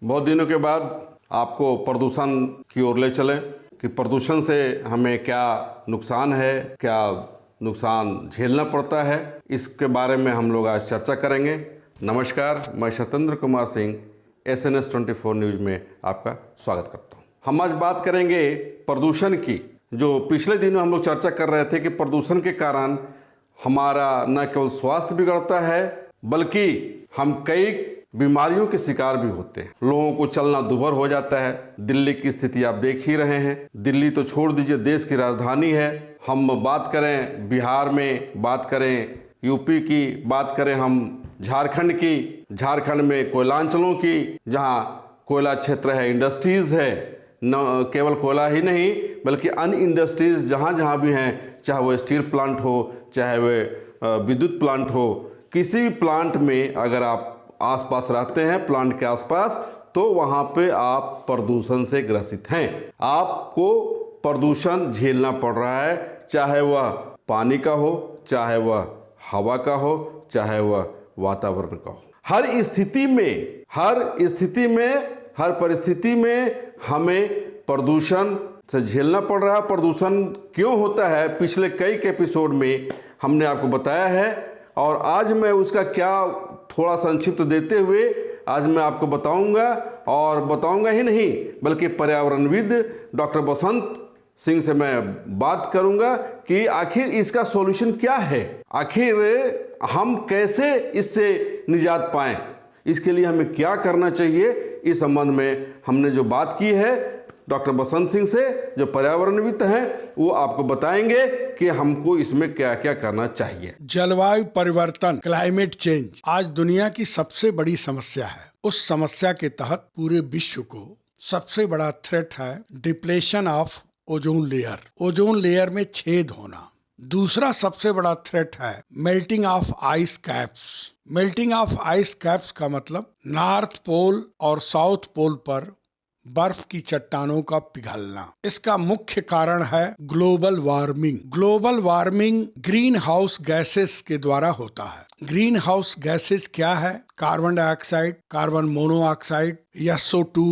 बहुत दिनों के बाद आपको प्रदूषण की ओर ले चलें कि प्रदूषण से हमें क्या नुकसान है, क्या नुकसान झेलना पड़ता है, इसके बारे में हम लोग आज चर्चा करेंगे। नमस्कार, मैं सत्येंद्र कुमार सिंह SNS 24 न्यूज़ में आपका स्वागत करता हूँ। हम आज बात करेंगे प्रदूषण की। जो पिछले दिनों हम लोग चर्चा कर रहे थे कि प्रदूषण के कारण हमारा न केवल स्वास्थ्य बिगड़ता है बल्कि हम कई बीमारियों के शिकार भी होते हैं। लोगों को चलना दूभर हो जाता है। दिल्ली की स्थिति आप देख ही रहे हैं। दिल्ली तो छोड़ दीजिए, देश की राजधानी है। हम बात करें बिहार में, बात करें यूपी की, बात करें हम झारखंड की, झारखंड में कोयलांचलों की, जहाँ कोयला क्षेत्र है, इंडस्ट्रीज़ है, न केवल कोयला ही नहीं बल्कि अन्य इंडस्ट्रीज़ जहाँ जहाँ भी हैं, चाहे वो स्टील प्लांट हो, चाहे वो विद्युत प्लांट हो, किसी भी प्लांट में अगर आप आसपास रहते हैं, प्लांट के आसपास, तो वहाँ पे आप प्रदूषण से ग्रसित हैं। आपको प्रदूषण झेलना पड़ रहा है, चाहे वह पानी का हो, चाहे वह हवा का हो, चाहे वह वातावरण का हो। हर स्थिति में, हर परिस्थिति में हमें प्रदूषण से झेलना पड़ रहा है। प्रदूषण क्यों होता है, पिछले कई एपिसोड में हमने आपको बताया है और आज मैं उसका क्या थोड़ा संक्षिप्त देते हुए आज मैं आपको बताऊंगा, और बताऊंगा ही नहीं बल्कि पर्यावरणविद डॉक्टर बसंत सिंह से मैं बात करूंगा कि आखिर इसका सॉल्यूशन क्या है, आखिर हम कैसे इससे निजात पाएं, इसके लिए हमें क्या करना चाहिए। इस संबंध में हमने जो बात की है डॉक्टर बसंत सिंह से, जो पर्यावरणविद हैं, वो आपको बताएंगे कि हमको इसमें क्या क्या करना चाहिए। जलवायु परिवर्तन, क्लाइमेट चेंज आज दुनिया की सबसे बड़ी समस्या है। उस समस्या के तहत पूरे विश्व को सबसे बड़ा थ्रेट है depletion of ozone layer, ozone layer में छेद होना। दूसरा सबसे बड़ा थ्रेट है melting of ice caps. Melting of ice caps का मतलब नॉर्थ पोल और साउथ पोल पर बर्फ की चट्टानों का पिघलना। इसका मुख्य कारण है global warming. Global warming green house gases के द्वारा होता है। ग्रीन हाउस गैसेस क्या है? Carbon dioxide, carbon monoxide, SO2,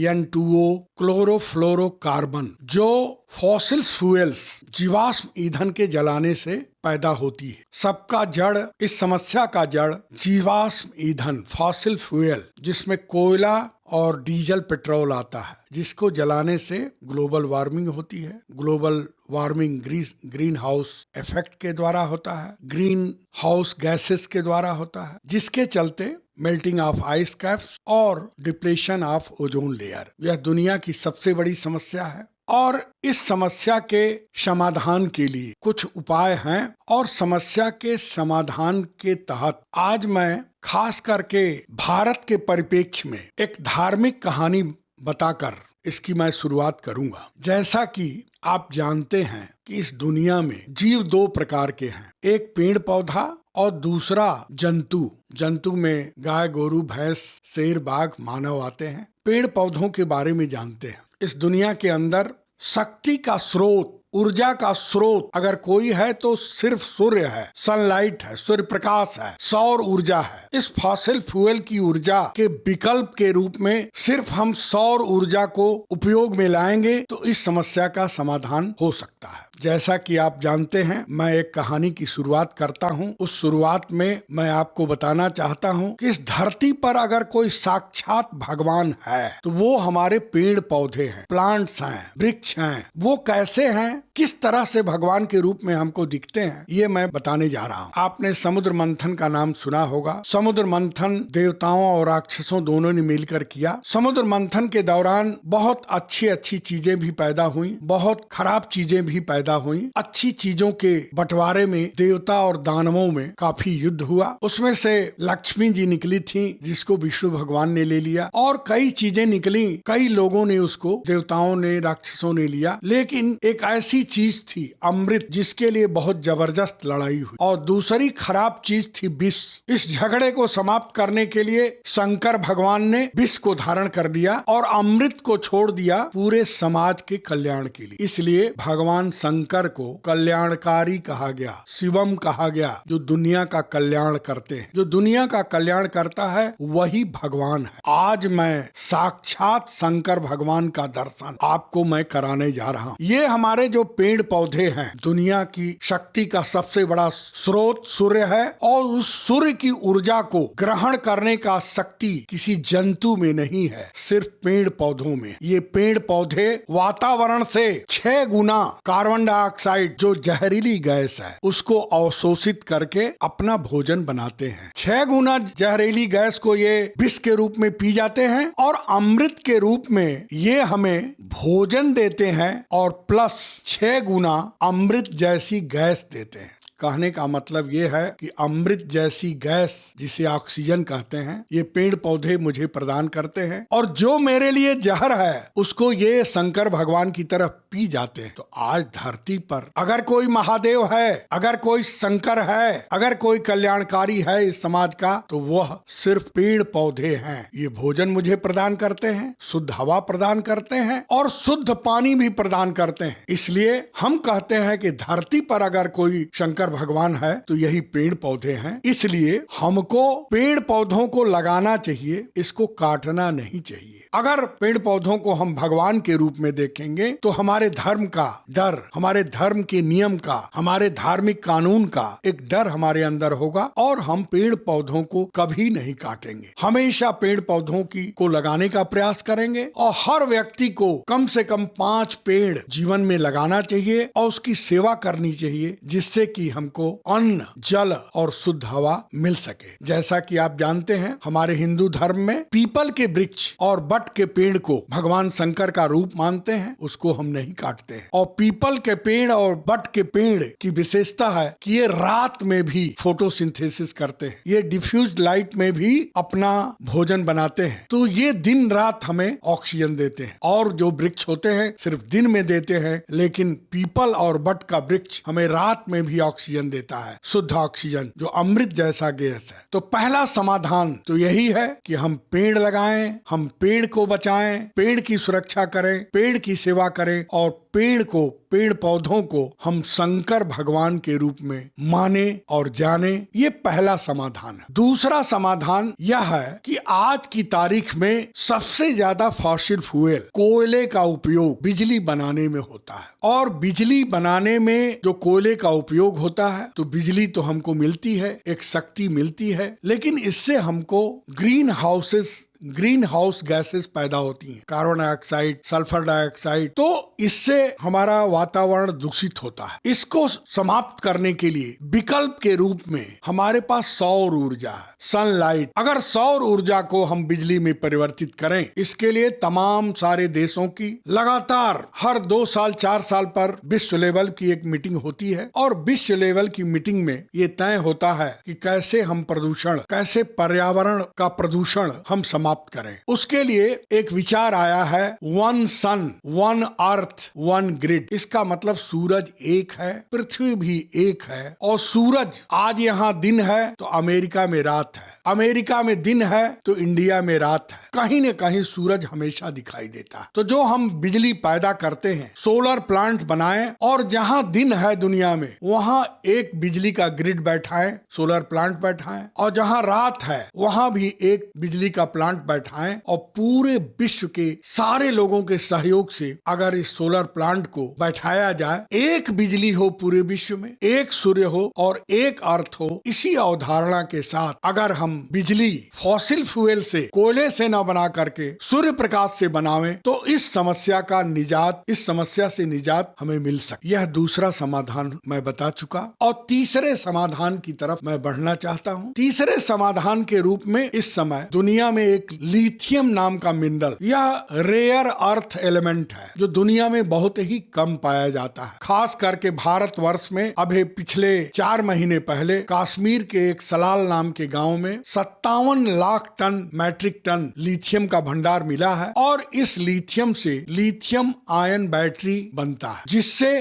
N2O, chlorofluorocarbon, जो फॉसिल फ्यूल्स जीवाश्म ईंधन के जलाने से पैदा होती है। सबका जड़, इस समस्या का जड़ जीवाश्म ईंधन, फॉसिल फ्यूल, जिसमें कोयला और डीजल, पेट्रोल आता है, जिसको जलाने से ग्लोबल वार्मिंग होती है। Global warming green house effect के द्वारा होता है, ग्रीन हाउस गैसेस के द्वारा होता है, जिसके चलते मेल्टिंग ऑफ आइस कैप्स और डिप्लेशन ऑफ ओजोन लेयर, यह दुनिया की सबसे बड़ी समस्या है। और इस समस्या के समाधान के लिए कुछ उपाय हैं, और समस्या के समाधान के तहत आज मैं खास करके भारत के परिप्रेक्ष्य में एक धार्मिक कहानी बताकर इसकी मैं शुरुआत करूंगा। जैसा कि आप जानते हैं कि इस दुनिया में जीव दो प्रकार के हैं, एक पेड़ पौधा और दूसरा जंतु। जंतु में गाय, गोरू, भैंस, शेर, बाघ, मानव आते हैं। पेड़ पौधों के बारे में जानते हैं। इस दुनिया के अंदर शक्ति का स्रोत, ऊर्जा का स्रोत अगर कोई है तो सिर्फ सूर्य है, सनलाइट है, सूर्य प्रकाश है, सौर ऊर्जा है। इस फॉसिल फ्यूल की ऊर्जा के विकल्प के रूप में सिर्फ हम सौर ऊर्जा को उपयोग में लाएंगे तो इस समस्या का समाधान हो सकता है। जैसा कि आप जानते हैं, मैं एक कहानी की शुरुआत करता हूँ। उस शुरुआत में मैं आपको बताना चाहता हूँ कि इस धरती पर अगर कोई साक्षात भगवान है तो वो हमारे पेड़ पौधे हैं, प्लांट्स हैं, वृक्ष हैं। वो कैसे हैं, किस तरह से भगवान के रूप में हमको दिखते हैं, ये मैं बताने जा रहा हूँ। आपने समुद्र मंथन का नाम सुना होगा। समुद्र मंथन देवताओं और राक्षसों दोनों ने मिलकर किया। समुद्र मंथन के दौरान बहुत अच्छी अच्छी चीजें भी पैदा हुई, बहुत खराब चीजें भी पैदा हुई। अच्छी चीजों के बंटवारे में देवता और दानवों में काफी युद्ध हुआ। उसमें से लक्ष्मी जी निकली थी, जिसको विष्णु भगवान ने ले लिया, और कई चीजें निकली, कई लोगों ने उसको, देवताओं ने, राक्षसों ने लिया। लेकिन एक ऐसी चीज थी अमृत, जिसके लिए बहुत जबरदस्त लड़ाई हुई, और दूसरी खराब चीज थी विष। इस झगड़े को समाप्त करने के लिए शंकर भगवान ने विष को धारण कर दिया और अमृत को छोड़ दिया पूरे समाज के कल्याण के लिए। इसलिए भगवान शंकर को कल्याणकारी कहा गया, शिवम कहा गया, जो दुनिया का कल्याण करते हैं। जो दुनिया का कल्याण करता है वही भगवान है। आज मैं साक्षात शंकर भगवान का दर्शन आपको मैं कराने जा रहा हूँ। ये हमारे जो पेड़ पौधे हैं, दुनिया की शक्ति का सबसे बड़ा स्रोत सूर्य है, और उस सूर्य की ऊर्जा को ग्रहण करने का शक्ति किसी जंतु में नहीं है, सिर्फ पेड़ पौधों में। ये पेड़ पौधे वातावरण से 6 गुना कार्बन डाइऑक्साइड, जो जहरीली गैस है, उसको अवशोषित करके अपना भोजन बनाते हैं। 6 गुना जहरीली गैस को ये विष के रूप में पी जाते हैं, और अमृत के रूप में ये हमें भोजन देते हैं, और प्लस 6 गुना अमृत जैसी गैस देते हैं। कहने का मतलब ये है कि अमृत जैसी गैस, जिसे ऑक्सीजन कहते हैं, ये पेड़ पौधे मुझे प्रदान करते हैं, और जो मेरे लिए जहर है उसको ये शंकर भगवान की तरफ पी जाते हैं। तो आज धरती पर अगर कोई महादेव है, अगर कोई शंकर है, अगर कोई कल्याणकारी है इस समाज का, तो वह सिर्फ पेड़ पौधे हैं। ये भोजन मुझे प्रदान करते हैं, शुद्ध हवा प्रदान करते हैं, और शुद्ध पानी भी प्रदान करते हैं। इसलिए हम कहते हैं कि धरती पर अगर कोई शंकर भगवान है तो यही पेड़ पौधे हैं। इसलिए हमको पेड़ पौधों को लगाना चाहिए, इसको काटना नहीं चाहिए। अगर पेड़ पौधों को हम भगवान के रूप में देखेंगे तो हमारे धर्म का डर, हमारे धर्म के नियम का, हमारे धार्मिक कानून का एक डर हमारे अंदर होगा, और हम पेड़ पौधों को कभी नहीं काटेंगे। हमेशा पेड़ पौधों को लगाने का प्रयास करेंगे, और हर व्यक्ति को कम से कम 5 पेड़ जीवन में लगाना चाहिए, और उसकी सेवा करनी चाहिए, जिससे कि हमको अन्न, जल और शुद्ध हवा मिल सके। जैसा कि आप जानते हैं, हमारे हिंदू धर्म में पीपल के वृक्ष और बट के पेड़ को भगवान शंकर का रूप मानते हैं, उसको हम नहीं काटते हैं। और पीपल के पेड़ और बट के पेड़ की विशेषता है कि ये रात में भी फोटोसिंथेसिस करते हैं, ये डिफ्यूज लाइट में भी अपना भोजन बनाते हैं। तो ये दिन रात हमें ऑक्सीजन देते हैं। और जो वृक्ष होते हैं सिर्फ दिन में देते हैं, लेकिन पीपल और बट का वृक्ष हमें रात में भी ऑक्सीजन देता है, शुद्ध ऑक्सीजन, जो अमृत जैसा गैस है। तो पहला समाधान तो यही है कि हम पेड़ लगाएं, हम पेड़ को बचाएं, पेड़ की सुरक्षा करें, पेड़ की सेवा करें, और पेड़ पौधों को हम शंकर भगवान के रूप में माने और जाने। ये पहला समाधान है। दूसरा समाधान यह है कि आज की तारीख में सबसे ज्यादा फॉसिल फ्यूल, कोयले का उपयोग बिजली बनाने में होता है, और बिजली बनाने में जो कोयले का उपयोग होता है, तो बिजली तो हमको मिलती है, एक शक्ति मिलती है, लेकिन इससे हमको ग्रीन हाउस गैसेस पैदा होती हैं, कार्बन डाइऑक्साइड, सल्फर डाइऑक्साइड। तो इससे हमारा वातावरण दूषित होता है। इसको समाप्त करने के लिए विकल्प के रूप में हमारे पास सौर ऊर्जा है, सनलाइट। अगर सौर ऊर्जा को हम बिजली में परिवर्तित करें, इसके लिए तमाम सारे देशों की लगातार हर 2 साल 4 साल पर विश्व लेवल की एक मीटिंग होती है, और विश्व लेवल की मीटिंग में ये तय होता है कि कैसे हम प्रदूषण, कैसे पर्यावरण का प्रदूषण हम समाप्त करें। उसके लिए एक विचार आया है, 1 सन 1 अर्थ 1 ग्रिड। इसका मतलब सूरज एक है, पृथ्वी भी एक है, और सूरज आज यहाँ दिन है तो अमेरिका में रात है, अमेरिका में दिन है तो इंडिया में रात है। कहीं न कहीं सूरज हमेशा दिखाई देता है। तो जो हम बिजली पैदा करते हैं, सोलर प्लांट बनाएं, और जहाँ दिन है दुनिया में वहाँ एक बिजली का ग्रिड बैठाएं, सोलर प्लांट बैठाएं, और जहाँ रात है वहाँ भी एक बिजली का प्लांट बैठाएं, और पूरे विश्व के सारे लोगों के सहयोग से अगर इस सोलर प्लांट को बैठाया जाए, एक बिजली हो पूरे विश्व में, एक सूर्य हो और एक अर्थ हो, इसी अवधारणा के साथ अगर हम बिजली फॉसिल फ्यूल से, कोयले से न बना करके सूर्य प्रकाश से बनावें, तो इस समस्या से निजात हमें मिल सके। यह दूसरा समाधान मैं बता चुका, और तीसरे समाधान की तरफ मैं बढ़ना चाहता हूँ। तीसरे समाधान के रूप में इस समय दुनिया में एक एक लिथियम नाम का मिनरल, यह रेयर अर्थ एलिमेंट है जो दुनिया में बहुत ही कम पाया जाता है। खास करके भारतवर्ष में अभी पिछले 4 महीने पहले कश्मीर के एक सलाल नाम के गांव में 57 lakh ton metric ton lithium का भंडार मिला है और इस लिथियम से लिथियम आयन बैटरी बनता है,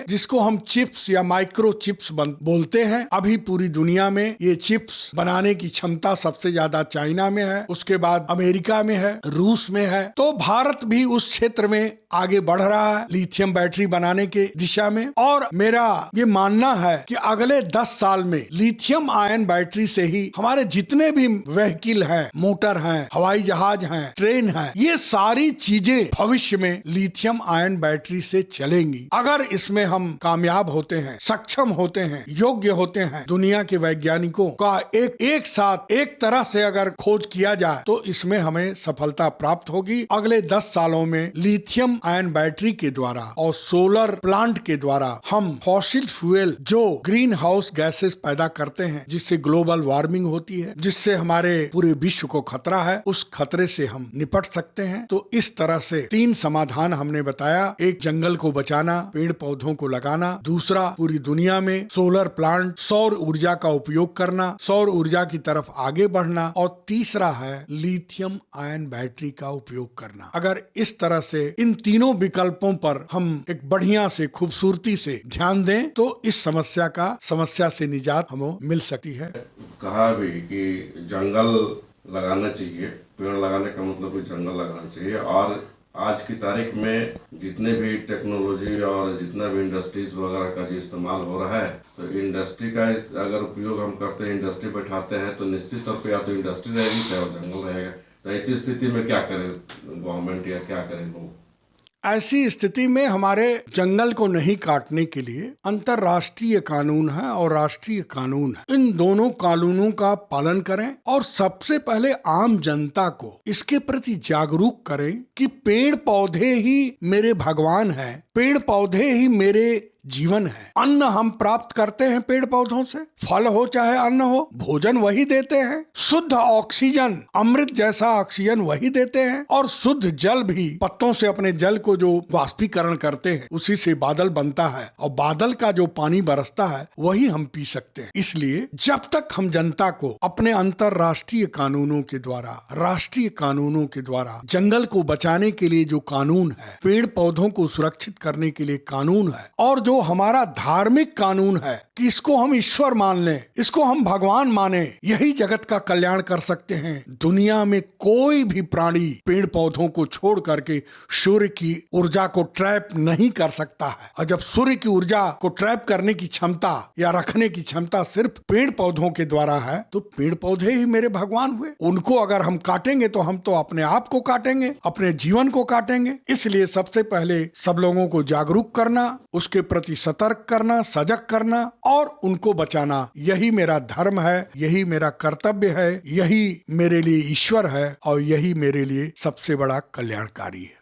जिसको हम चिप्स या माइक्रो चिप्स बोलते हैं। अभी पूरी दुनिया में ये चिप्स बनाने की क्षमता सबसे ज्यादा चाइना में है, उसके बाद अमेरिका में है, रूस में है। तो भारत भी उस क्षेत्र में आगे बढ़ रहा है लिथियम बैटरी बनाने के दिशा में। और मेरा ये मानना है कि अगले 10 साल में लिथियम आयन बैटरी से ही हमारे जितने भी व्हीकल हैं, मोटर हैं, हवाई जहाज हैं, ट्रेन हैं, ये सारी चीजें भविष्य में लिथियम आयन बैटरी से चलेंगी। अगर इसमें हम कामयाब होते हैं, सक्षम होते हैं, योग्य होते हैं, दुनिया के वैज्ञानिकों का एक साथ एक तरह से अगर खोज किया जाए तो इसमें हमें सफलता प्राप्त होगी। अगले 10 सालों में लिथियम आयन बैटरी के द्वारा और सोलर प्लांट के द्वारा हम फॉसिल फ्यूल जो ग्रीन हाउस गैसेस पैदा करते हैं, जिससे ग्लोबल वार्मिंग होती है, जिससे हमारे पूरे विश्व को खतरा है, उस खतरे से हम निपट सकते हैं। तो इस तरह से 3 समाधान हमने बताया। एक, जंगल को बचाना, पेड़ पौधों को लगाना। दूसरा, पूरी दुनिया में सोलर प्लांट, सौर ऊर्जा का उपयोग करना, सौर ऊर्जा की तरफ आगे बढ़ना। और तीसरा है लिथियम आयन बैटरी का उपयोग करना। अगर इस तरह से इन तीनों विकल्पों पर हम एक बढ़िया से खूबसूरती से ध्यान दें तो इस समस्या से निजात हमें मिल सकती है। कहा भी कि जंगल लगाना चाहिए, पेड़ लगाने का मतलब कि जंगल लगाना चाहिए। और आज की तारीख में जितने भी टेक्नोलॉजी और जितना भी इंडस्ट्रीज वगैरह का जो इस्तेमाल हो रहा है, तो इंडस्ट्री का अगर उपयोग हम करते हैं, इंडस्ट्री बैठाते हैं, तो निश्चित तौर पे या तो इंडस्ट्री रहेगी चाहे जंगल रहेगा। तो ऐसी स्थिति में क्या करे गवर्नमेंट या क्या करे लोग? ऐसी स्थिति में हमारे जंगल को नहीं काटने के लिए अंतर्राष्ट्रीय कानून है और राष्ट्रीय कानून है। इन दोनों कानूनों का पालन करें और सबसे पहले आम जनता को इसके प्रति जागरूक करें कि पेड़ पौधे ही मेरे भगवान हैं, पेड़ पौधे ही मेरे जीवन है। अन्न हम प्राप्त करते हैं पेड़ पौधों से, फल हो चाहे अन्न हो, भोजन वही देते हैं। शुद्ध ऑक्सीजन, अमृत जैसा ऑक्सीजन वही देते हैं। और शुद्ध जल भी पत्तों से अपने जल को जो वाष्पीकरण करते हैं, उसी से बादल बनता है और बादल का जो पानी बरसता है वही हम पी सकते हैं। इसलिए जब तक हम जनता को अपने अंतर्राष्ट्रीय कानूनों के द्वारा, राष्ट्रीय कानूनों के द्वारा जंगल को बचाने के लिए जो कानून है, पेड़ पौधों को सुरक्षित करने के लिए कानून है, और जो हमारा धार्मिक कानून है कि इसको हम ईश्वर मान लें, इसको हम भगवान माने, यही जगत का कल्याण कर सकते हैं। दुनिया में कोई भी प्राणी पेड़ पौधों को छोड़ करके सूर्य की ऊर्जा को ट्रैप नहीं कर सकता है। और जब सूर्य की ऊर्जा को ट्रैप करने की क्षमता या रखने की क्षमता सिर्फ पेड़ पौधों के द्वारा है, तो पेड़ पौधे ही मेरे भगवान हुए। उनको अगर हम काटेंगे तो हम तो अपने आप को काटेंगे, अपने जीवन को काटेंगे। इसलिए सबसे पहले सब लोगों को जागरूक करना, उसके प्रति सतर्क करना, सजग करना और उनको बचाना, यही मेरा धर्म है, यही मेरा कर्तव्य है, यही मेरे लिए ईश्वर है और यही मेरे लिए सबसे बड़ा कल्याणकारी है।